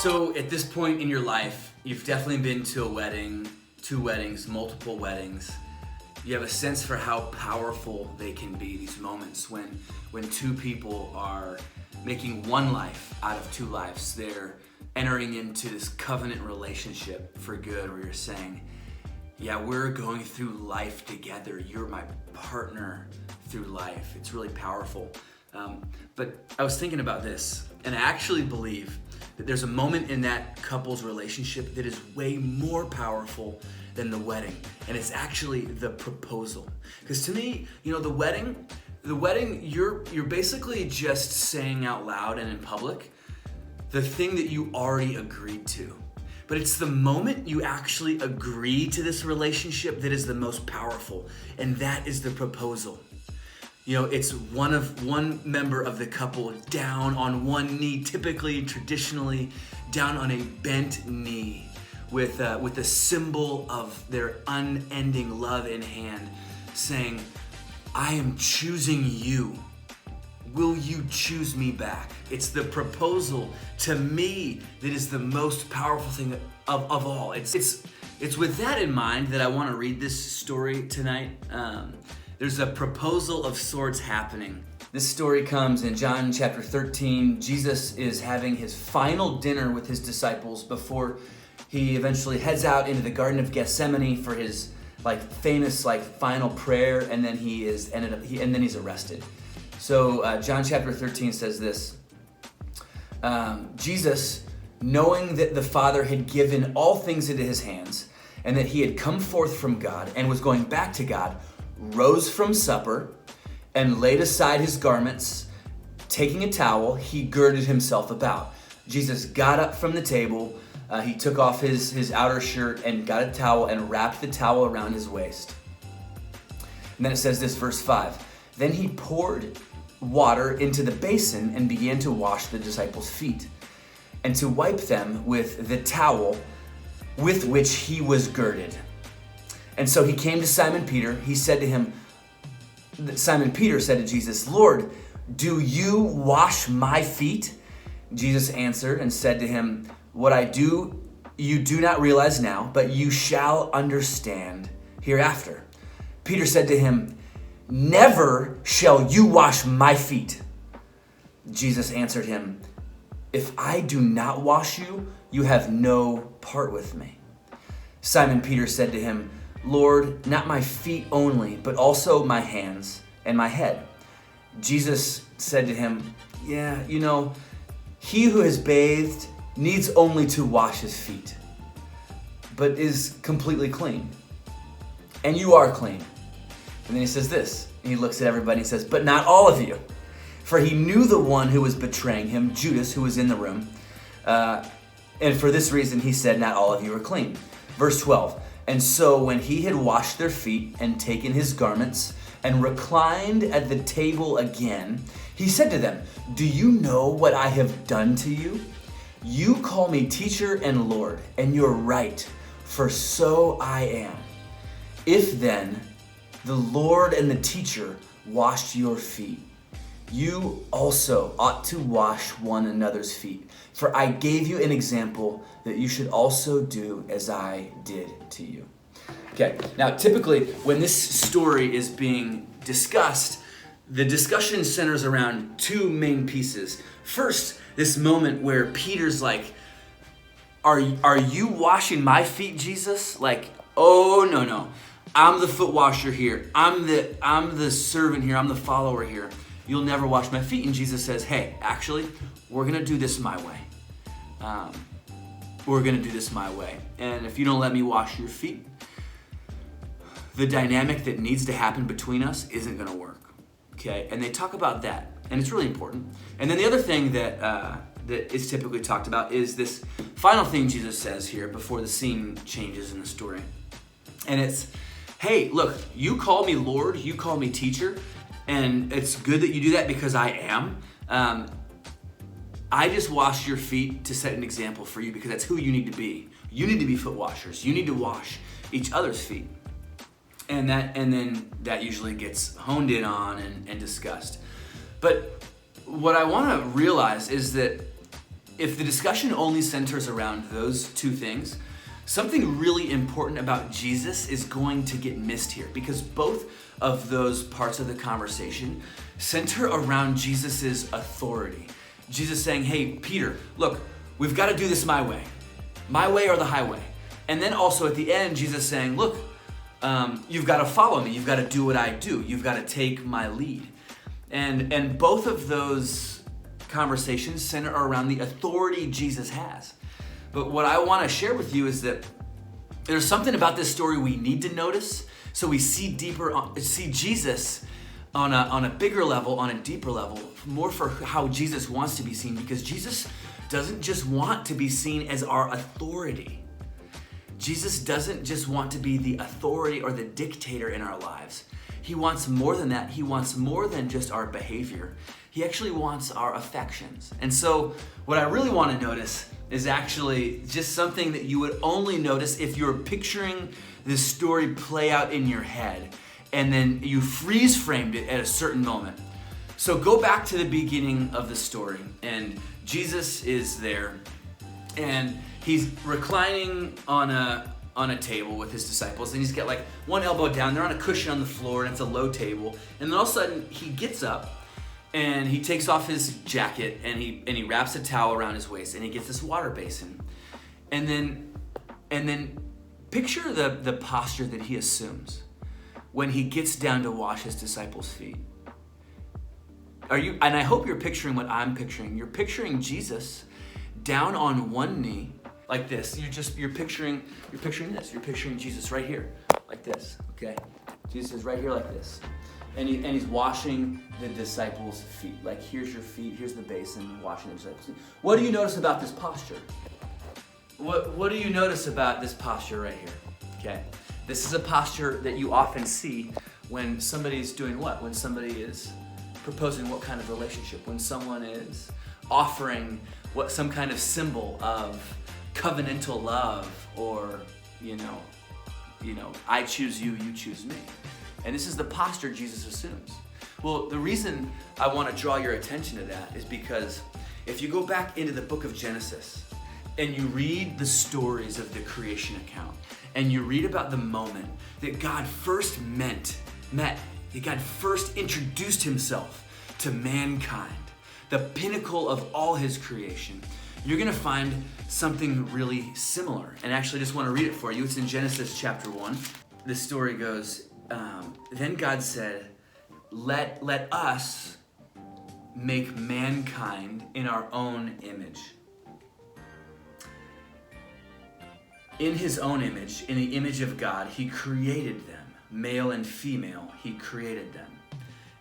So at this point in your life, you've definitely been to a wedding, 2 weddings, multiple weddings. You have a sense for how powerful they can be, these moments when 2 people are making one life out of 2 lives. They're entering into this covenant relationship for good, where you're saying, yeah, we're going through life together. You're my partner through life. It's really powerful. But I was thinking about this, and I actually believe that there's a moment in that couple's relationship that is way more powerful than the wedding, and it's actually the proposal. Because to me, the wedding, you're basically just saying out loud and in public the thing that you already agreed to. But it's the moment you actually agree to this relationship that is the most powerful, and that is the proposal. It's one member of the couple down on one knee, typically, traditionally, down on a bent knee with a symbol of their unending love in hand, saying, I am choosing you. Will you choose me back? It's the proposal, to me, that is the most powerful thing of all. It's with that in mind that I want to read this story tonight. There's a proposal of sorts happening. This story comes in John chapter 13. Jesus is having his final dinner with his disciples before he eventually heads out into the Garden of Gethsemane for his famous final prayer, and then he's arrested. So John chapter 13 says this. Jesus, knowing that the Father had given all things into his hands, and that he had come forth from God and was going back to God, rose from supper and laid aside his garments. Taking a towel, he girded himself about. Jesus got up from the table. He took off his outer shirt and got a towel and wrapped the towel around his waist. And then it says this, verse 5. Then he poured water into the basin and began to wash the disciples' feet and to wipe them with the towel with which he was girded. And so he came to Simon Peter. Simon Peter said to Jesus, Lord, do you wash my feet? Jesus answered and said to him, what I do, you do not realize now, but you shall understand hereafter. Peter said to him, never shall you wash my feet. Jesus answered him, if I do not wash you, you have no part with me. Simon Peter said to him, Lord, not my feet only, but also my hands and my head. Jesus said to him, yeah, he who has bathed needs only to wash his feet, but is completely clean. And you are clean. And then he says this, and he looks at everybody and says, but not all of you. For he knew the one who was betraying him, Judas, who was in the room. And for this reason, he said, not all of you are clean. Verse 12. And so when he had washed their feet and taken his garments and reclined at the table again, he said to them, do you know what I have done to you? You call me teacher and Lord, and you're right, for so I am. If then the Lord and the teacher washed your feet, you also ought to wash one another's feet. For I gave you an example that you should also do as I did to you. Okay, now typically when this story is being discussed, the discussion centers around 2 main pieces. First, this moment where Peter's like, are you washing my feet, Jesus? Oh, no. I'm the foot washer here. I'm the servant here. I'm the follower here. You'll never wash my feet. And Jesus says, hey, actually, we're going to do this my way. We're going to do this my way. And if you don't let me wash your feet, the dynamic that needs to happen between us isn't going to work. Okay? And they talk about that. And it's really important. And then the other thing that is typically talked about is this final thing Jesus says here before the scene changes in the story. And it's, hey, look, you call me Lord, you call me teacher, and it's good that you do that because I am. I just washed your feet to set an example for you because that's who you need to be. You need to be foot washers. You need to wash each other's feet. And then that usually gets honed in on and discussed. But what I want to realize is that if the discussion only centers around those two things, something really important about Jesus is going to get missed here, because both of those parts of the conversation center around Jesus's authority. Jesus saying, hey, Peter, look, we've got to do this my way or the highway. And then also at the end, Jesus saying, look, you've got to follow me. You've got to do what I do. You've got to take my lead. And both of those conversations center around the authority Jesus has. But what I want to share with you is that there's something about this story we need to notice, so we see Jesus on a bigger level, on a deeper level, more for how Jesus wants to be seen, because Jesus doesn't just want to be seen as our authority. Jesus doesn't just want to be the authority or the dictator in our lives. He wants more than that. He wants more than just our behavior. He actually wants our affections. And so what I really want to notice is actually just something that you would only notice if you're picturing this story play out in your head, and then you freeze framed it at a certain moment. So go back to the beginning of the story, and Jesus is there, and he's reclining on a table with his disciples, and he's got like one elbow down. They're on a cushion on the floor, and it's a low table. And then all of a sudden, he gets up, and he takes off his jacket, and he wraps a towel around his waist, and he gets this water basin. And then picture the posture that he assumes when he gets down to wash his disciples' feet. And I hope you're picturing what I'm picturing. You're picturing Jesus down on one knee like this. You're picturing this. You're picturing Jesus right here like this, okay? Jesus is right here like this. And he's washing the disciples' feet. Like, here's your feet, here's the basin, washing the disciples' feet. What do you notice about this posture? What do you notice about this posture right here? Okay, this is a posture that you often see when somebody's doing what? When somebody is proposing what kind of relationship? When someone is offering some kind of symbol of covenantal love, or I choose you, you choose me. And this is the posture Jesus assumes. Well, the reason I want to draw your attention to that is because if you go back into the book of Genesis and you read the stories of the creation account, and you read about the moment that God first that God first introduced himself to mankind, the pinnacle of all his creation, you're going to find something really similar. And actually, I just want to read it for you. It's in Genesis chapter 1. The story goes, then God said, let us make mankind in our own image. In his own image, in the image of God, he created them. Male and female, he created them.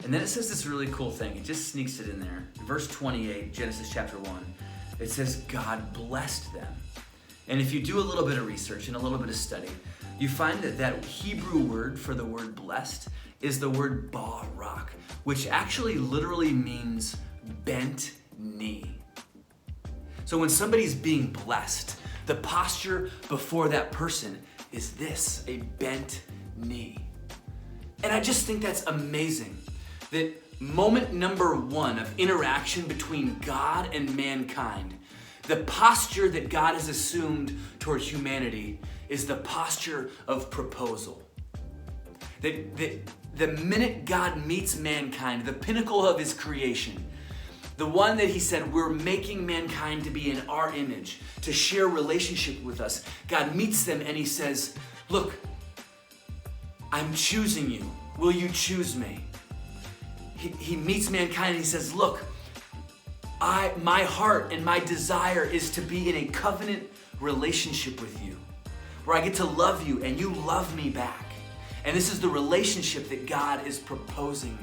And then it says this really cool thing. It just sneaks it in there. Verse 28, Genesis chapter 1. It says, God blessed them. And if you do a little bit of research and a little bit of study, you find that Hebrew word for the word blessed is the word barak, which actually literally means bent knee. So when somebody's being blessed, the posture before that person is this, a bent knee. And I just think that's amazing, that moment number one of interaction between God and mankind, the posture that God has assumed towards humanity is the posture of proposal. That the minute God meets mankind, the pinnacle of his creation, the one that he said, we're making mankind to be in our image, to share relationship with us. God meets them and he says, look, I'm choosing you. Will you choose me? He meets mankind and he says, look, my heart and my desire is to be in a covenant relationship with you, where I get to love you and you love me back. And this is the relationship that God is proposing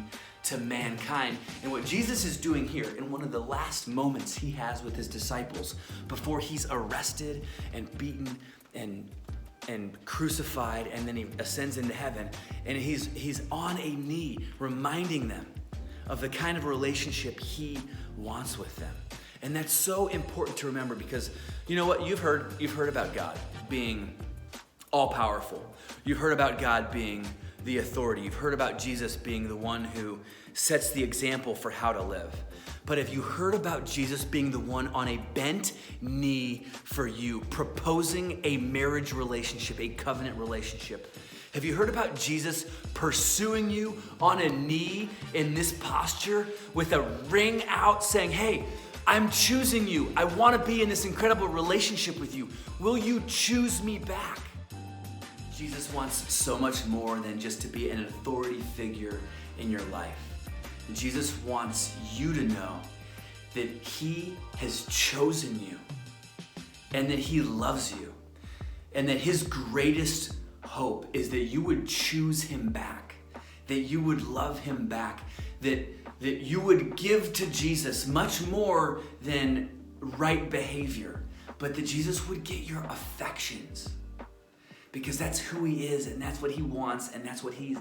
to mankind. And what Jesus is doing here in one of the last moments he has with his disciples before he's arrested and beaten and crucified, and then he ascends into heaven, and he's on a knee reminding them of the kind of relationship he wants with them. And that's so important to remember, because you know what? You've heard about God being all-powerful. You've heard about God being the authority. You've heard about Jesus being the one who sets the example for how to live. But have you heard about Jesus being the one on a bent knee for you, proposing a marriage relationship, a covenant relationship? Have you heard about Jesus pursuing you on a knee in this posture with a ring out saying, hey, I'm choosing you. I want to be in this incredible relationship with you. Will you choose me back? Jesus wants so much more than just to be an authority figure in your life. Jesus wants you to know that he has chosen you and that he loves you and that his greatest hope is that you would choose him back, that you would love him back, that you would give to Jesus much more than right behavior, but that Jesus would get your affections because that's who he is and that's what he wants and that's what he's